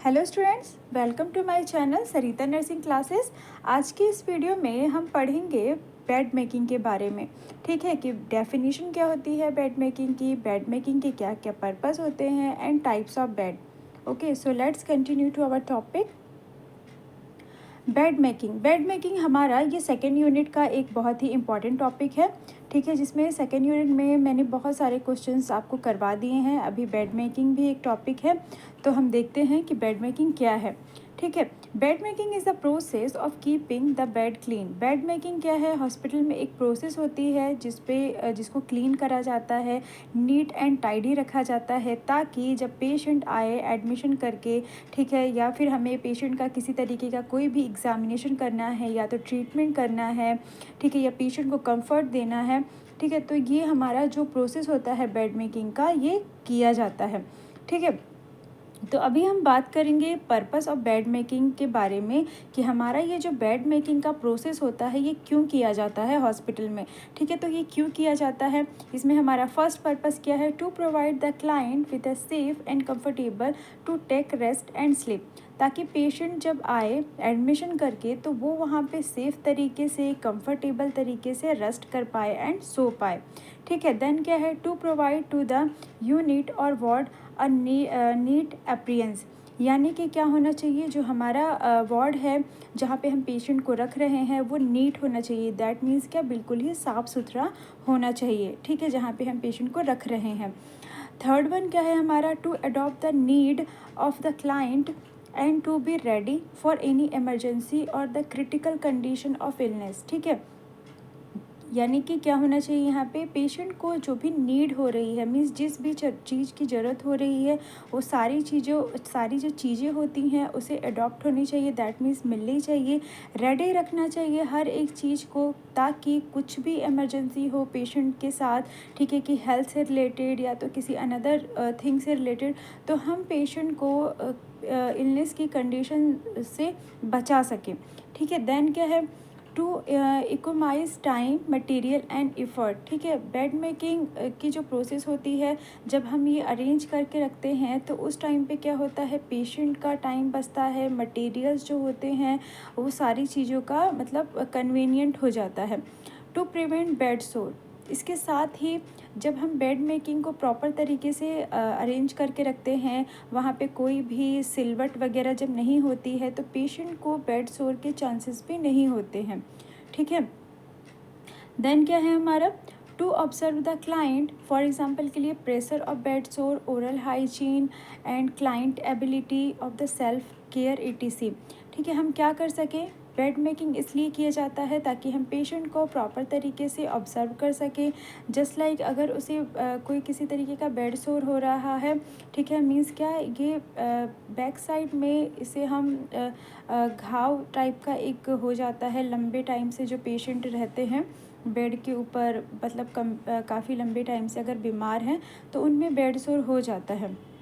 Hello students, welcome to my channel Sarita nursing classes. आज की इस वीडियो में हम पढ़ेंगे बेड मेकिंग के बारे में। ठीक है कि डेफिनेशन क्या होती है बेड मेकिंग की, बेड मेकिंग के क्या क्या पर्पस होते हैं and types of bed. Okay, so let's continue to our topic. Bed making हमारा ये सेकेंड यूनिट का एक बहुत ही इम्पॉर्टेंट टॉपिक है। ठीक है, जिसमें सेकेंड यूनिट में मैंने बहुत सारे क्वेश्चंस आपको करवा दिए हैं। अभी बेड मेकिंग भी एक टॉपिक है, तो हम देखते हैं कि बेड मेकिंग क्या है। ठीक है, bed making is the process of keeping the bed clean. Bed making क्या है? हॉस्पिटल में एक प्रोसेस होती है जिसको क्लीन करा जाता है, नीट एंड टाइडी रखा जाता है, ताकि जब पेशेंट आए एडमिशन करके, ठीक है, या फिर हमें पेशेंट का किसी तरीके का कोई भी एग्ज़ामिनेशन करना है या तो ट्रीटमेंट करना है, ठीक है, या पेशेंट को कंफर्ट देना है, ठीक है, तो ये हमारा जो प्रोसेस होता है बेड मेकिंग का, ये किया जाता है। ठीक है, तो अभी हम बात करेंगे पर्पस ऑफ बेड मेकिंग के बारे में कि हमारा ये जो बेड मेकिंग का प्रोसेस होता है ये क्यों किया जाता है हॉस्पिटल में। ठीक है, तो ये क्यों किया जाता है, इसमें हमारा फर्स्ट पर्पस क्या है? To provide the client with a safe and comfortable to take rest and sleep. ताकि पेशेंट जब आए एडमिशन करके तो वो वहाँ पे सेफ़ तरीके से, कंफर्टेबल तरीके से रेस्ट कर पाए एंड सो पाए। ठीक है, देन क्या है? To provide to the unit और वार्ड अ नीट अपीयरेंस। यानी कि क्या होना चाहिए, जो हमारा वार्ड है जहाँ पे हम पेशेंट को रख रहे हैं वो नीट होना चाहिए। दैट मीन्स क्या, बिल्कुल ही साफ़ सुथरा होना चाहिए। ठीक है, जहाँ पे हम पेशेंट को रख रहे हैं। थर्ड वन क्या है हमारा? To adopt the need of the client and to be ready for any emergency और the critical condition of illness. ठीक है, यानी कि क्या होना चाहिए यहाँ पे? पेशेंट को जो भी नीड हो रही है, मीन्स जिस भी चीज़ की ज़रूरत हो रही है, वो सारी जो चीज़ें होती हैं उसे अडॉप्ट होनी चाहिए। दैट मीन्स मिलनी चाहिए, रेडी रखना चाहिए हर एक चीज़ को, ताकि कुछ भी इमरजेंसी हो पेशेंट के साथ, ठीक है, कि हेल्थ से रिलेटेड या तो किसी अनदर थिंग से रिलेटेड, तो हम पेशेंट को इलनेस की कंडीशन से बचा सकें। ठीक है, देन क्या है? To economise time, material and effort. ठीक है, बेड मेकिंग की जो प्रोसेस होती है, जब हम ये अरेंज करके रखते हैं तो उस टाइम पे क्या होता है, पेशेंट का टाइम बचता है, मटेरियल्स जो होते हैं वो सारी चीज़ों का मतलब कन्वीनियंट हो जाता है। टू प्रिवेंट बेड सोर। इसके साथ ही जब हम बेड मेकिंग को प्रॉपर तरीके से अरेंज करके रखते हैं, वहाँ पे कोई भी सिलवट वगैरह जब नहीं होती है तो पेशेंट को बेड सोर के चांसेस भी नहीं होते हैं। ठीक है, देन क्या है हमारा? To observe the client, for example के लिए pressure of bed sore, oral hygiene and client ability of the self care ETC। ठीक है, हम क्या कर सकें? बेड मेकिंग इसलिए किया जाता है ताकि हम पेशेंट को प्रॉपर तरीके से ऑब्जर्व कर सकें। जस्ट लाइक अगर उसे कोई किसी तरीके का बेड सोर हो रहा है, ठीक है, मीन्स क्या, ये बैक साइड में इसे हम घाव टाइप का एक हो जाता है। लंबे टाइम से जो पेशेंट रहते हैं बेड के ऊपर, मतलब काफ़ी लंबे टाइम से अगर बीमार हैं तो उनमें बेड सोर हो जाता है।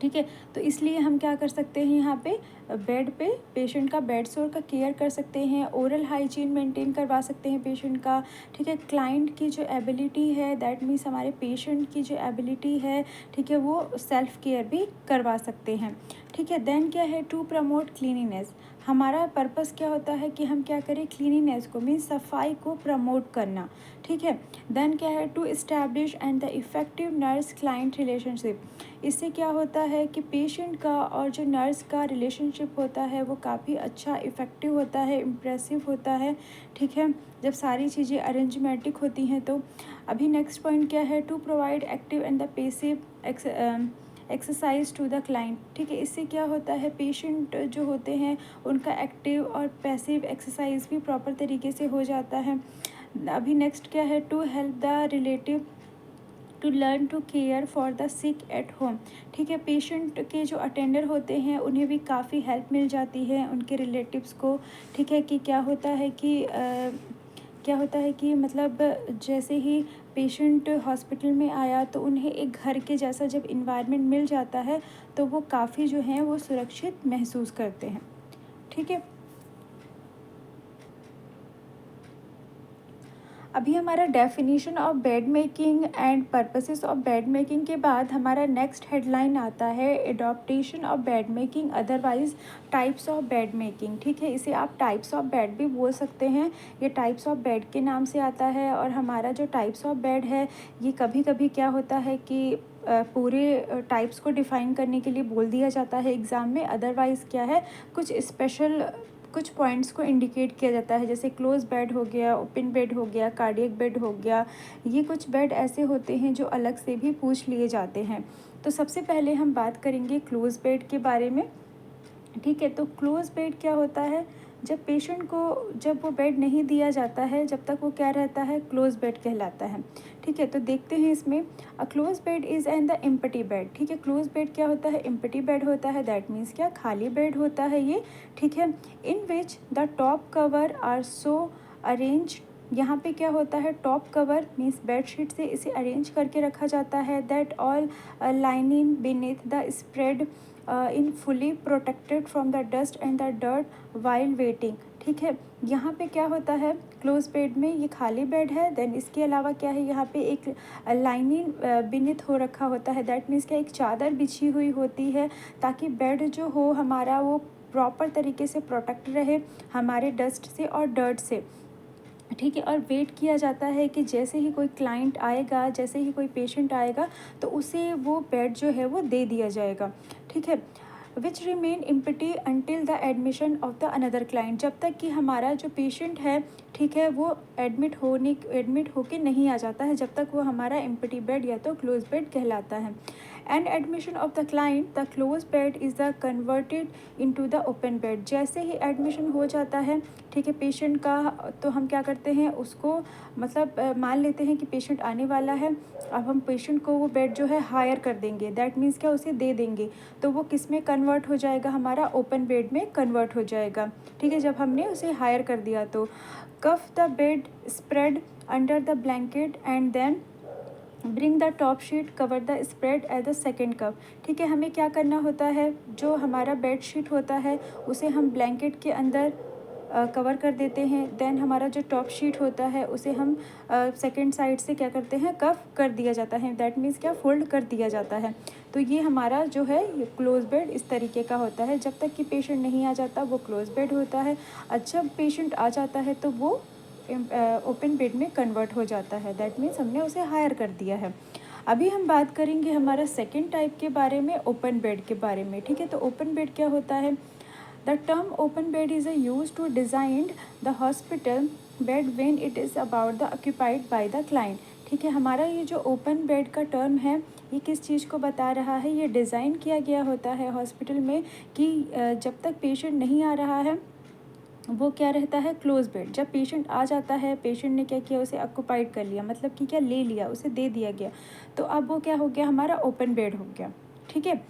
ठीक है, तो इसलिए हम क्या कर सकते हैं, यहाँ पे बेड पे पेशेंट का बेड सोर का केयर कर सकते हैं, ओरल हाइजीन मेंटेन करवा सकते हैं पेशेंट का। ठीक है, क्लाइंट की जो एबिलिटी है, दैट मीन्स हमारे पेशेंट की जो एबिलिटी है, ठीक है, वो सेल्फ केयर भी करवा सकते हैं। ठीक है, देन क्या है? To promote cleanliness. हमारा पर्पस क्या होता है कि हम क्या करें? क्लीनिनेस को, मीन्स सफाई को प्रमोट करना। ठीक है, देन क्या है? To establish and the effective nurse client relationship. इससे क्या होता है कि पेशेंट का और जो नर्स का रिलेशनशिप होता है वो काफ़ी अच्छा, इफ़ेक्टिव होता है, इम्प्रेसिव होता है। ठीक है, जब सारी चीज़ें अरेंजमेटिक होती हैं तो। अभी नेक्स्ट पॉइंट क्या है? To provide active and the passive exercise to the client. ठीक है, इससे क्या होता है, पेशेंट जो होते हैं उनका एक्टिव और पैसिव एक्सरसाइज भी प्रॉपर तरीके से हो जाता है। अभी नेक्स्ट क्या है? To help the relative to learn to care for the sick at home. ठीक है, पेशेंट के जो अटेंडर होते हैं उन्हें भी काफ़ी हेल्प मिल जाती है उनके रिलेटिव्स को। ठीक है, कि क्या होता है कि मतलब जैसे ही पेशेंट हॉस्पिटल में आया तो उन्हें एक घर के जैसा जब इन्वायरमेंट मिल जाता है तो वो काफ़ी जो हैं वो सुरक्षित महसूस करते हैं। ठीक है, अभी हमारा definition of bed making and purposes of bed making के बाद हमारा नेक्स्ट हेडलाइन आता है adaptation of bed making, otherwise types of bed making. ठीक है, इसे आप टाइप्स ऑफ बेड भी बोल सकते हैं, ये टाइप्स ऑफ बेड के नाम से आता है। और हमारा जो टाइप्स ऑफ बेड है ये कभी कभी क्या होता है कि पूरे टाइप्स को डिफ़ाइन करने के लिए बोल दिया जाता है एग्ज़ाम में, अदरवाइज़ क्या है कुछ स्पेशल कुछ पॉइंट्स को इंडिकेट किया जाता है, जैसे क्लोज बेड हो गया, ओपन बेड हो गया, कार्डियक बेड हो गया। ये कुछ बेड ऐसे होते हैं जो अलग से भी पूछ लिए जाते हैं। तो सबसे पहले हम बात करेंगे क्लोज बेड के बारे में। ठीक है, तो क्लोज बेड क्या होता है, जब पेशेंट को जब वो बेड नहीं दिया जाता है जब तक वो क्या रहता है, क्लोज बेड कहलाता है। ठीक है, तो देखते हैं इसमें a close bed is and the empty bed. ठीक है, क्लोज बेड क्या होता है, एम्प्टी बेड होता है, दैट मीन्स क्या, खाली बेड होता है ये। ठीक है, in which the top cover are so arrange. यहाँ पे क्या होता है, टॉप कवर मीन्स बेडशीट से इसे अरेंज करके रखा जाता है, that all lining beneath the spread in fully protected from the dust and the dirt while waiting. ठीक है, यहाँ पे क्या होता है, क्लोज बेड में ये खाली बेड है, देन इसके अलावा क्या है, यहाँ पे एक लाइनिंग बिनित हो रखा होता है, दैट मीन्स क्या, एक चादर बिछी हुई होती है ताकि बेड जो हो हमारा वो प्रॉपर तरीके से प्रोटेक्ट रहे हमारे डस्ट से और डर्ट से। ठीक है, और वेट किया जाता है कि जैसे ही कोई क्लाइंट आएगा, जैसे ही कोई पेशेंट आएगा तो उसे वो बेड जो है वो दे दिया जाएगा। ठीक है, which remain empty until the admission of the another client, जब तक कि हमारा जो पेशेंट है, ठीक है, वो एडमिट होके नहीं आ जाता है, जब तक वो हमारा एम्प्टी बेड या तो क्लोज बेड कहलाता है। And admission of the client the close bed is the converted into the open bed. जैसे ही एडमिशन हो जाता है, ठीक है, पेशेंट का, तो हम क्या करते हैं उसको, मतलब मान लेते हैं कि पेशेंट आने वाला है, अब हम पेशेंट को वो बेड जो है हायर कर देंगे, दैट मीन्स क्या, उसे दे देंगे, तो वो किस में कन्वर्ट हो जाएगा, हमारा ओपन बेड में कन्वर्ट हो जाएगा। ठीक है, जब हमने उसे हायर कर दिया तो cuff the bed spread under the blanket and then bring the top sheet cover the spread at the second cuff. ठीक है, हमें क्या करना होता है, जो हमारा बेड शीट होता है उसे हम ब्लैंकेट के अंदर कवर कर देते हैं, देन हमारा जो टॉप शीट होता है उसे हम सेकेंड साइड से क्या करते हैं, कफ कर दिया जाता है, दैट मीन्स क्या, फोल्ड कर दिया जाता है। तो ये हमारा जो है ये क्लोज बेड इस तरीके का होता है, जब तक कि पेशेंट नहीं आ जाता वो क्लोज बेड होता है, अच्छा पेशेंट आ जाता है तो वो ओपन बेड में कन्वर्ट हो जाता है, दैट मीन्स हमने उसे हायर कर दिया है। अभी हम बात करेंगे हमारा सेकेंड टाइप के बारे में, ओपन बेड के बारे में। ठीक है, तो ओपन बेड क्या होता है, the term open bed is use to design the hospital bed when it is about the occupied by the client. ठीक है, हमारा ये जो ओपन बेड का टर्म है ये किस चीज़ को बता रहा है, ये डिज़ाइन किया गया होता है हॉस्पिटल में कि जब तक पेशेंट नहीं आ रहा है वो क्या रहता है, क्लोज बेड। जब पेशेंट आ जाता है, पेशेंट ने क्या किया, उसे ऑक्यूपाइड कर लिया, मतलब कि क्या, ले लिया, उसे दे दिया गया, तो अब वो क्या हो गया, हमारा ओपन बेड हो गया। ठीक है,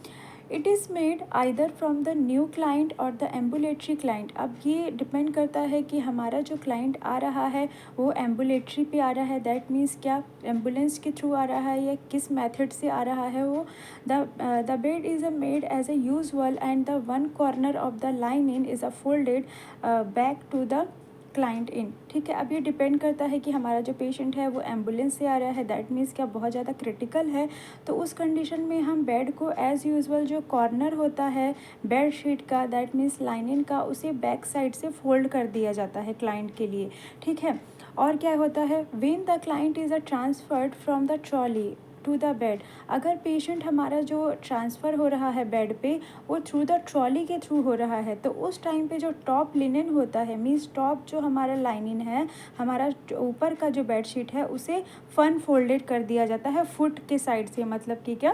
it is made either from the new client और द एम्बुलेटरी क्लाइंट। अब ये डिपेंड करता है कि हमारा जो क्लाइंट आ रहा है वो एम्बुलेटरी पे आ रहा है, दैट मीन्स क्या, एम्बुलेंस के थ्रू आ रहा है या किस मेथड से आ रहा है वो। The bed is a made as a usual and the one corner of the linen is a folded back to the client in. ठीक है, अब ये डिपेंड करता है कि हमारा जो पेशेंट है वो एम्बुलेंस से आ रहा है, दैट मीन्स क्या, बहुत ज़्यादा क्रिटिकल है, तो उस कंडीशन में हम बेड को एज़ यूजुअल जो कॉर्नर होता है बेड शीट का, दैट मीन्स लाइनिंग का, उसे बैक साइड से फोल्ड कर दिया जाता है क्लाइंट के लिए। ठीक है, और क्या होता है, when the client is a transferred from the trolley to the bed. अगर पेशेंट हमारा जो ट्रांसफ़र हो रहा है बेड पे वो थ्रू द ट्रॉली के थ्रू हो रहा है, तो उस टाइम पे जो टॉप लिनन होता है, मीन्स टॉप जो हमारा लाइनिंग है, हमारा ऊपर का जो बेड शीट है उसे फन फोल्डेड कर दिया जाता है फुट के साइड से, मतलब कि क्या,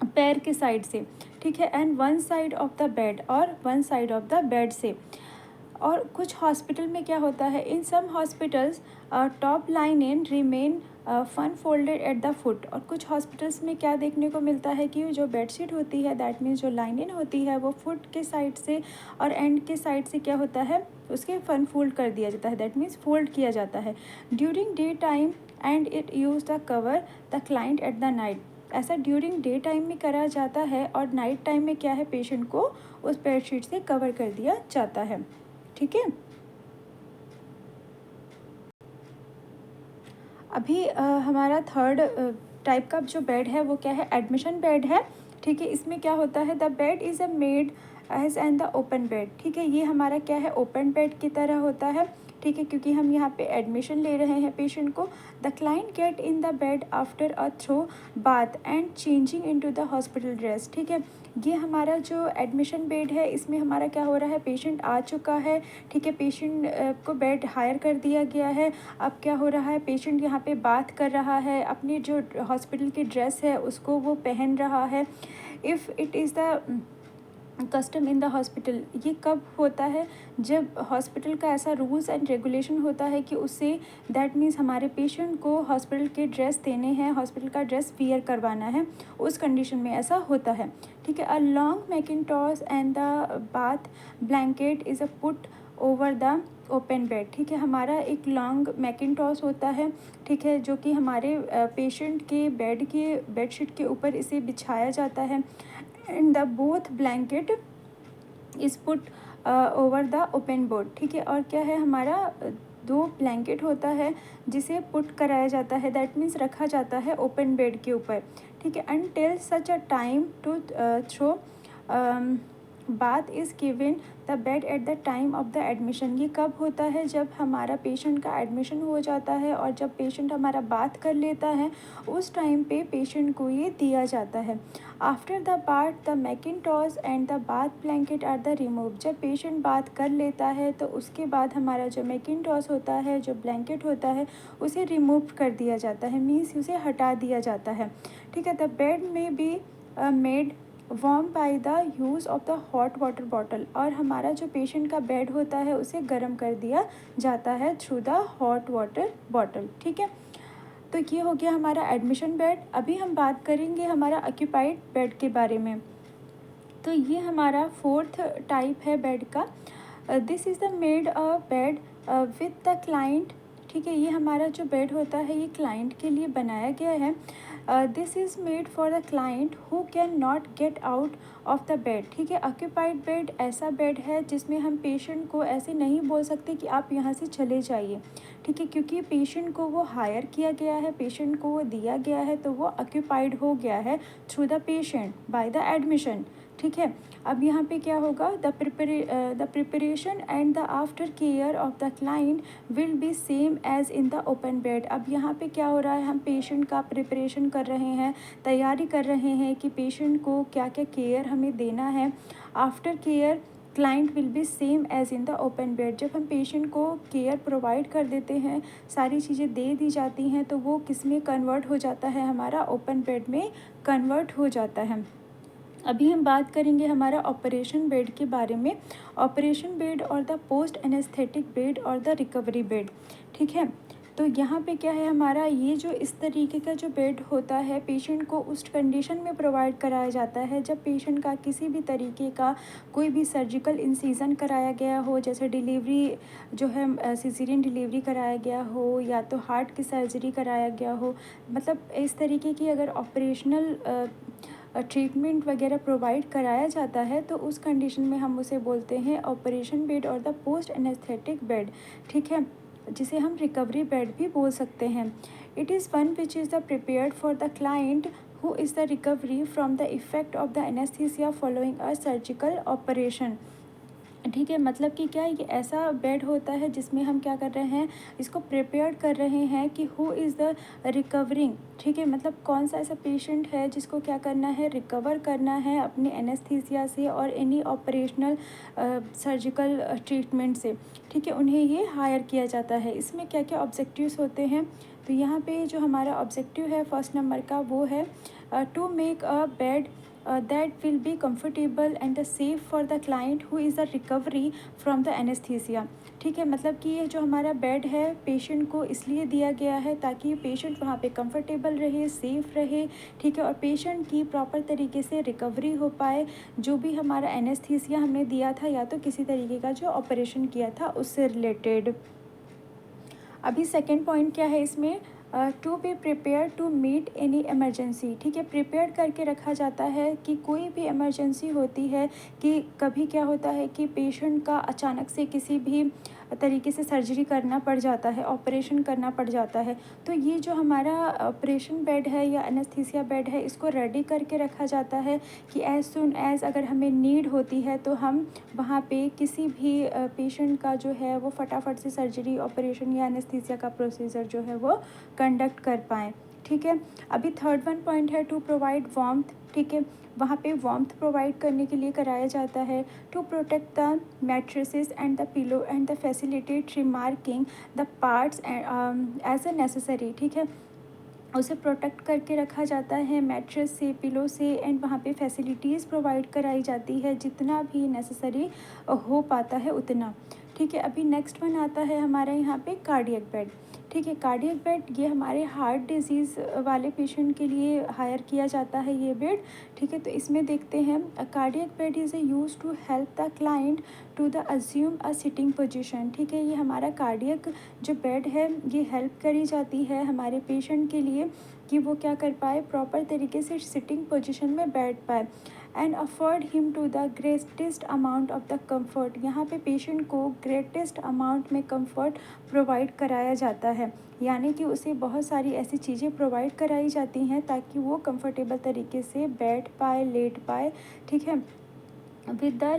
पैर के साइड से। ठीक है, and one side of the bed और one side of the bed से। और कुछ हॉस्पिटल में क्या होता है, in some hospitals top linen remain fan folded at the foot. और कुछ हॉस्पिटल्स में क्या देखने को मिलता है कि जो बेडशीट होती है, दैट मीन्स जो लाइनिन होती है वो फुट के साइड से और एंड के साइड से क्या होता है, उसके फन फोल्ड कर दिया जाता है, दैट मीन्स फोल्ड किया जाता है during day time and it use the cover the client at the night. ऐसा ड्यूरिंग डे टाइम में करा जाता है और नाइट टाइम में क्या है, पेशेंट को उस बेडशीट से कवर कर दिया जाता है। ठीक है, अभी हमारा थर्ड टाइप का जो बेड है वो क्या है, एडमिशन बेड है। ठीक है, इसमें क्या होता है, the bed is a made as and the open bed. ठीक है, ये हमारा क्या है, ओपन बेड की तरह होता है। ठीक है, क्योंकि हम यहाँ पे एडमिशन ले रहे हैं पेशेंट को। The client get in the bed after a through bath and changing into the hospital dress. ठीक है, ये हमारा जो एडमिशन बेड है, इसमें हमारा क्या हो रहा है, पेशेंट आ चुका है। ठीक है, पेशेंट को बेड हायर कर दिया गया है। अब क्या हो रहा है, पेशेंट यहाँ पे बात कर रहा है, अपनी जो हॉस्पिटल की ड्रेस है उसको वो पहन रहा है। If it is the custom in the hospital, ये कब होता है, जब हॉस्पिटल का ऐसा रूल्स एंड रेगुलेशन होता है कि उससे दैट मीन्स हमारे पेशेंट को हॉस्पिटल के ड्रेस देने हैं, हॉस्पिटल का ड्रेस वियर करवाना है, उस कंडीशन में ऐसा होता है। ठीक है, a long mackintosh and the bath blanket is a put over the open bed. ठीक है, हमारा एक लॉन्ग मैकिंटॉश होता है। ठीक है, जो कि हमारे पेशेंट के बेडशीट के ऊपर इसे बिछाया जाता है। And the both blanket is put over the open board. ठीक है, और क्या है, हमारा दो ब्लैंकेट होता है जिसे पुट कराया जाता है, दैट मीन्स रखा जाता है ओपन बेड के ऊपर। ठीक है, until such a time to through bath is given the bed at the time of the admission. ये कब होता है, जब हमारा पेशेंट का एडमिशन हो जाता है और जब पेशेंट हमारा बात कर लेता है, उस टाइम पे पेशेंट को ये दिया जाता है। After the bath the mackintosh and the bath blanket are the remove. जब पेशेंट बात कर लेता है तो उसके बाद हमारा जो मैकिंटॉश होता है, जो ब्लैंकेट होता है, उसे रिमूव कर दिया जाता है, मीन्स उसे हटा दिया जाता है। ठीक है, द बेड में be made warm bye the use of the hot water bottle. और हमारा जो पेशेंट का बेड होता है उसे गर्म कर दिया जाता है through the hot water bottle. ठीक है, तो ये हो गया हमारा एडमिशन बेड। अभी हम बात करेंगे हमारा ऑक्यूपाइड बेड के बारे में। तो ये हमारा फोर्थ टाइप है बेड का। This is the made a bed with the client. ठीक है, ये हमारा जो बेड होता है ये क्लाइंट के लिए बनाया गया है। This is made for the client who can not get out of the bed. ठीक है, ऑक्यूपाइड बेड ऐसा बेड है जिसमें हम पेशेंट को ऐसे नहीं बोल सकते कि आप यहाँ से चले जाइए। ठीक है, क्योंकि पेशेंट को वो हायर किया गया है, पेशेंट को वो दिया गया है, तो वो ऑक्यूपाइड हो गया है through the patient by the admission. ठीक है, अब यहाँ पे क्या होगा, the preparation and the after care of the client will be same as in the open bed. अब यहाँ पे क्या हो रहा है, हम पेशेंट का प्रिपरेशन कर रहे हैं, तैयारी कर रहे हैं कि पेशेंट को क्या क्या केयर हमें देना है। After care client will be same as in the open bed. जब हम पेशेंट को केयर प्रोवाइड कर देते हैं, सारी चीज़ें दे दी जाती हैं, तो वो किस में कन्वर्ट हो जाता है, हमारा ओपन बेड में कन्वर्ट हो जाता है। अभी हम बात करेंगे हमारा ऑपरेशन बेड के बारे में। ऑपरेशन बेड और द पोस्ट एनेस्थेटिक बेड और द रिकवरी बेड। ठीक है, तो यहाँ पे क्या है, हमारा ये जो इस तरीके का जो बेड होता है, पेशेंट को उस कंडीशन में प्रोवाइड कराया जाता है जब पेशेंट का किसी भी तरीके का कोई भी सर्जिकल इंसिजन कराया गया हो, जैसे डिलीवरी जो है सिजेरियन डिलीवरी कराया गया हो, या तो हार्ट की सर्जरी कराया गया हो, मतलब इस तरीके की अगर ऑपरेशनल ट्रीटमेंट वगैरह प्रोवाइड कराया जाता है, तो उस कंडीशन में हम उसे बोलते हैं ऑपरेशन बेड और द पोस्ट एनेस्थेटिक बेड। ठीक है, जिसे हम रिकवरी बेड भी बोल सकते हैं। It is one which is the prepared for the client who is the recovery from the effect of the anaesthesia following a surgical operation. ठीक है, मतलब कि क्या ये ऐसा बेड होता है जिसमें हम क्या कर रहे हैं, इसको प्रिपेयर कर रहे हैं कि हु इज़ द रिकवरिंग। ठीक है, मतलब कौन सा ऐसा पेशेंट है जिसको क्या करना है, रिकवर करना है अपने एनेस्थीसिया से और एनी ऑपरेशनल सर्जिकल ट्रीटमेंट से। ठीक है, उन्हें ये हायर किया जाता है। इसमें क्या क्या ऑब्जेक्टिव्स होते हैं, तो यहाँ पे जो हमारा ऑब्जेक्टिव है फर्स्ट नंबर का वो है to make a bed that will be comfortable and safe for the client who is the recovery from the anesthesia। ठीक है, मतलब कि ये जो हमारा बेड है पेशेंट को इसलिए दिया गया है ताकि पेशेंट वहाँ पे कंफर्टेबल रहे, सेफ़ रहे। ठीक है, और पेशेंट की प्रॉपर तरीके से रिकवरी हो पाए, जो भी हमारा एनेस्थीसिया हमने दिया था या तो किसी तरीके का जो ऑपरेशन किया था उससे रिलेटेड। अभी सेकेंड पॉइंट क्या है इसमें, to be prepare to meet any emergency. ठीक है, प्रिपेयर करके रखा जाता है कि कोई भी इमरजेंसी होती है, कि कभी क्या होता है कि पेशेंट का अचानक से किसी भी तरीके से सर्जरी करना पड़ जाता है, ऑपरेशन करना पड़ जाता है। तो ये जो हमारा ऑपरेशन बेड है या एनेस्थीसिया बेड है, इसको रेडी करके रखा जाता है कि एज़ सुन एज़ अगर हमें नीड होती है तो हम वहाँ पे किसी भी पेशेंट का जो है वो फटाफट से सर्जरी, ऑपरेशन या एनेस्थीसिया का प्रोसीजर जो है वो कंडक्ट कर पाएँ। ठीक है, अभी थर्ड वन पॉइंट है टू प्रोवाइड वार्मथ। ठीक है, वहाँ पे वार्मथ प्रोवाइड करने के लिए कराया जाता है। To protect the mattresses and the pillow and the facilitate remarking the parts as a necessary. ठीक है, उसे प्रोटेक्ट करके रखा जाता है मैट्रेस से, पिलो से, एंड वहाँ पे फैसिलिटीज़ प्रोवाइड कराई जाती है जितना भी नेसेसरी हो पाता है उतना। ठीक है, अभी नेक्स्ट वन आता है हमारे यहाँ पे कार्डियक बेड। ठीक है, कार्डियक बेड ये हमारे हार्ट डिजीज़ वाले पेशेंट के लिए हायर किया जाता है ये बेड। ठीक है, तो इसमें देखते हैं cardiac bed is use to help the client to the assume a sitting position. ठीक है, ये हमारा कार्डियक जो बेड है ये हेल्प करी जाती है हमारे पेशेंट के लिए कि वो क्या कर पाए, प्रॉपर तरीके से सिटिंग पोजीशन में बैठ पाए। And afford him to the greatest amount of the comfort. यहाँ पे पेशेंट को ग्रेटेस्ट अमाउंट में कंफर्ट प्रोवाइड कराया जाता है, यानी कि उसे बहुत सारी ऐसी चीज़ें प्रोवाइड कराई जाती हैं ताकि वो कंफर्टेबल तरीके से बैठ पाए, लेट पाए। ठीक है, विद द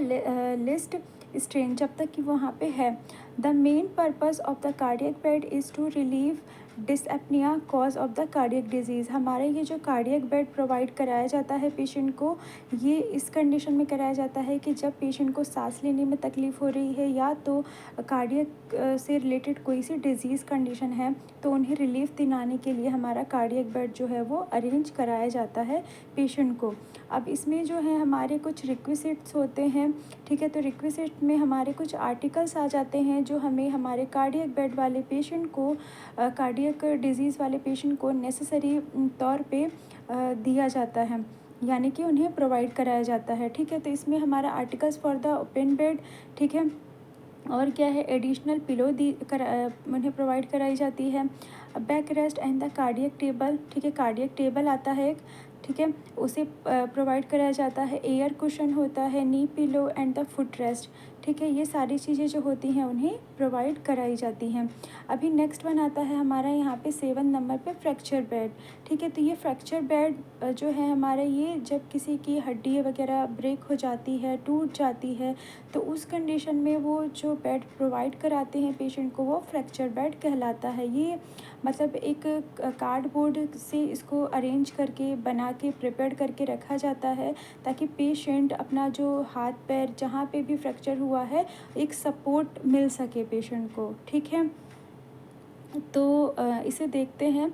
लिस्ट स्ट्रेन जब तक कि वहाँ पे है। The main purpose of the cardiac bed is to relieve dyspnoea cause of the cardiac disease. हमारे ये जो कार्डियक बेड प्रोवाइड कराया जाता है पेशेंट को, ये इस कंडीशन में कराया जाता है कि जब पेशेंट को सांस लेने में तकलीफ़ हो रही है या तो कार्डियक से रिलेटेड कोई सी डिजीज़ कंडीशन है, तो उन्हें रिलीफ दिलाने के लिए हमारा कार्डियक बेड जो है वो अरेंज कराया जाता है पेशेंट को। अब इसमें जो है हमारे कुछ रिक्विजिट्स होते हैं। ठीक है, तो रिक्विजिट में हमारे कुछ आर्टिकल्स आ जाते हैं जो हमें हमारे कार्डियक बेड वाले पेशेंट को, कार्डियक डिजीज़ वाले पेशेंट को नेसेसरी तौर पे दिया जाता है, यानी कि उन्हें प्रोवाइड कराया जाता है। ठीक है, तो इसमें हमारा articles for the open bed. ठीक है, और क्या है, एडिशनल पिलो उन्हें प्रोवाइड कराई जाती है। Back rest and the cardiac table. ठीक है, कार्डियक टेबल आता है एक। ठीक है, उसे प्रोवाइड कराया जाता है। एयर कुशन होता है, knee pillow and the foot rest. ठीक है, ये सारी चीज़ें जो होती हैं उन्हें प्रोवाइड कराई जाती हैं। अभी नेक्स्ट वन आता है हमारा यहाँ पे 7 नंबर पे फ्रैक्चर बेड। ठीक है, तो ये फ्रैक्चर बेड जो है हमारा, ये जब किसी की हड्डी वगैरह ब्रेक हो जाती है, टूट जाती है, तो उस कंडीशन में वो जो बेड प्रोवाइड कराते हैं पेशेंट को, वो फ्रैक्चर बेड कहलाता है। ये मतलब एक कार्डबोर्ड से इसको अरेंज करके, बना के, प्रिपेयर करके रखा जाता है ताकि पेशेंट अपना जो हाथ पैर जहाँ पे भी फ्रैक्चर हुआ है, एक सपोर्ट मिल सके पेशेंट को। ठीक है, तो इसे देखते हैं।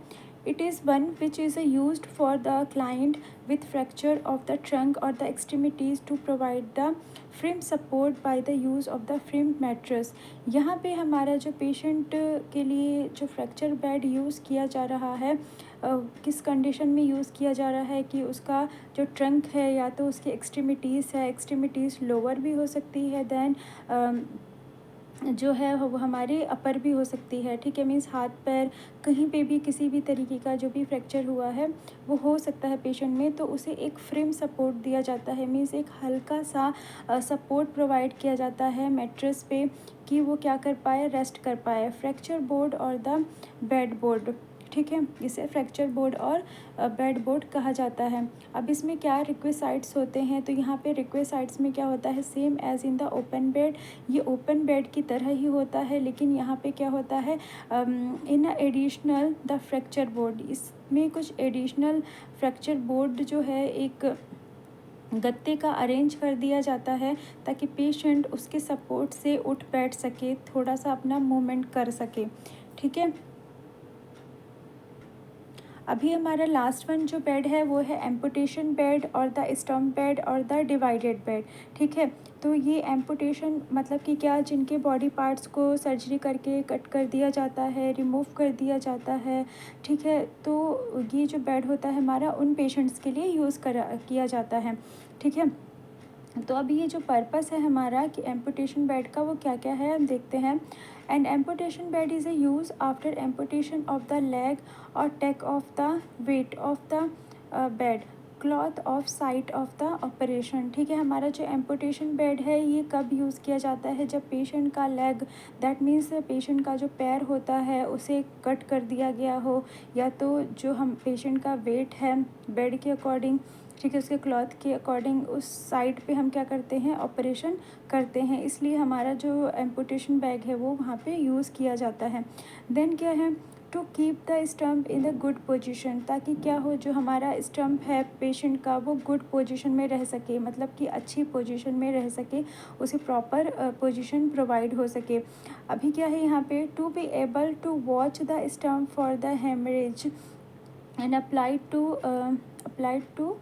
It is one which is used for the client with fracture of the trunk और the extremities to provide the frame support by the use of the frame mattress. यहाँ पे हमारा जो पेशेंट के लिए जो फ्रैक्चर बेड यूज़ किया जा रहा है, किस कंडीशन में यूज़ किया जा रहा है कि उसका जो ट्रंक है या तो उसकी एक्सट्रीमिटीज़ है, एक्सट्रीमिटीज़ लोअर भी हो सकती है, दैन जो है वो हमारे अपर भी हो सकती है। ठीक है, मीन्स हाथ पैर कहीं पे भी किसी भी तरीके का जो भी फ्रैक्चर हुआ है वो हो सकता है पेशेंट में, तो उसे एक फ्रेम सपोर्ट दिया जाता है। मीन्स एक हल्का सा सपोर्ट प्रोवाइड किया जाता है मैट्रेस पे कि वो क्या कर पाए, रेस्ट कर पाए। फ्रैक्चर बोर्ड और द बेड बोर्ड। ठीक है, इसे फ्रैक्चर बोर्ड और बेड बोर्ड कहा जाता है। अब इसमें क्या रिक्विसाइट्स होते हैं, तो यहाँ पे रिक्विसाइट्स में क्या होता है, same as in the open bed. ये ओपन बेड की तरह ही होता है, लेकिन यहाँ पे क्या होता है, in additional the fracture board, इसमें कुछ एडिशनल फ्रैक्चर बोर्ड जो है एक गत्ते का अरेंज कर दिया जाता है ताकि पेशेंट उसके सपोर्ट से उठ बैठ सके, थोड़ा सा अपना मूवमेंट कर सके। ठीक है, अभी हमारा लास्ट वन जो बेड है वो है एम्पुटेशन बेड और द स्टम्प बेड और द डिवाइडेड बेड। ठीक है, तो ये एम्पुटेशन मतलब कि क्या, जिनके बॉडी पार्ट्स को सर्जरी करके कट कर दिया जाता है, रिमूव कर दिया जाता है। ठीक है, तो ये जो बेड होता है हमारा उन पेशेंट्स के लिए यूज़ किया जाता है। ठीक है, तो अभी ये जो पर्पस है हमारा कि एम्पुटेशन बेड का वो क्या क्या है हम देखते हैं। And amputation bed is a use after amputation of the leg और take off the weight of the bed cloth off site of the operation. ठीक है, हमारा जो एम्पुटेशन बेड है ये कब यूज़ किया जाता है, जब पेशेंट का लेग, दैट मीन्स पेशेंट का जो पैर होता है उसे कट कर दिया गया हो, या तो जो हम पेशेंट का वेट है बेड के अकॉर्डिंग, ठीक है, उसके क्लॉथ के अकॉर्डिंग उस साइड पे हम क्या करते हैं, ऑपरेशन करते हैं, इसलिए हमारा जो एम्पुटेशन बैग है वो वहाँ पे यूज़ किया जाता है। देन क्या है, to keep the stump in the good position, ताकि क्या हो, जो हमारा स्टम्प है पेशेंट का वो गुड पोजीशन में रह सके, मतलब कि अच्छी पोजीशन में रह सके, उसे प्रॉपर पोजीशन प्रोवाइड हो सके। अभी क्या है यहाँ पे, to be able to watch the stump for the haemorrhage and applied to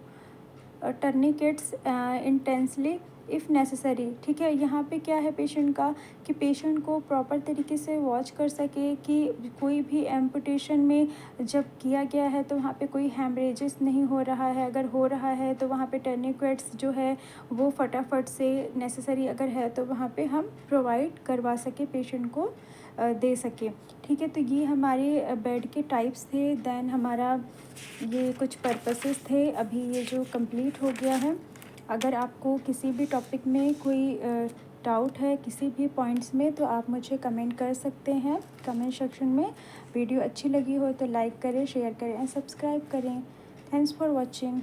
tourniquets intensely if necessary. ठीक है, यहाँ पे क्या है पेशेंट का, कि पेशेंट को प्रॉपर तरीके से वॉच कर सके कि कोई भी एम्पुटेशन में जब किया गया है तो वहाँ पे कोई हैमरेजेस नहीं हो रहा है, अगर हो रहा है तो वहाँ पे टर्निकेट्स जो है वो फटाफट से, नेसेसरी अगर है तो वहाँ पे हम प्रोवाइड करवा सके, पेशेंट को दे सके। ठीक है, तो ये हमारे बेड के टाइप्स थे, देन हमारा ये कुछ पर्पसेस थे, अभी ये जो कंप्लीट हो गया है। अगर आपको किसी भी टॉपिक में कोई डाउट है किसी भी पॉइंट्स में, तो आप मुझे कमेंट कर सकते हैं कमेंट सेक्शन में। वीडियो अच्छी लगी हो तो लाइक करें, शेयर करें एंड सब्सक्राइब करें। Thanks for watching.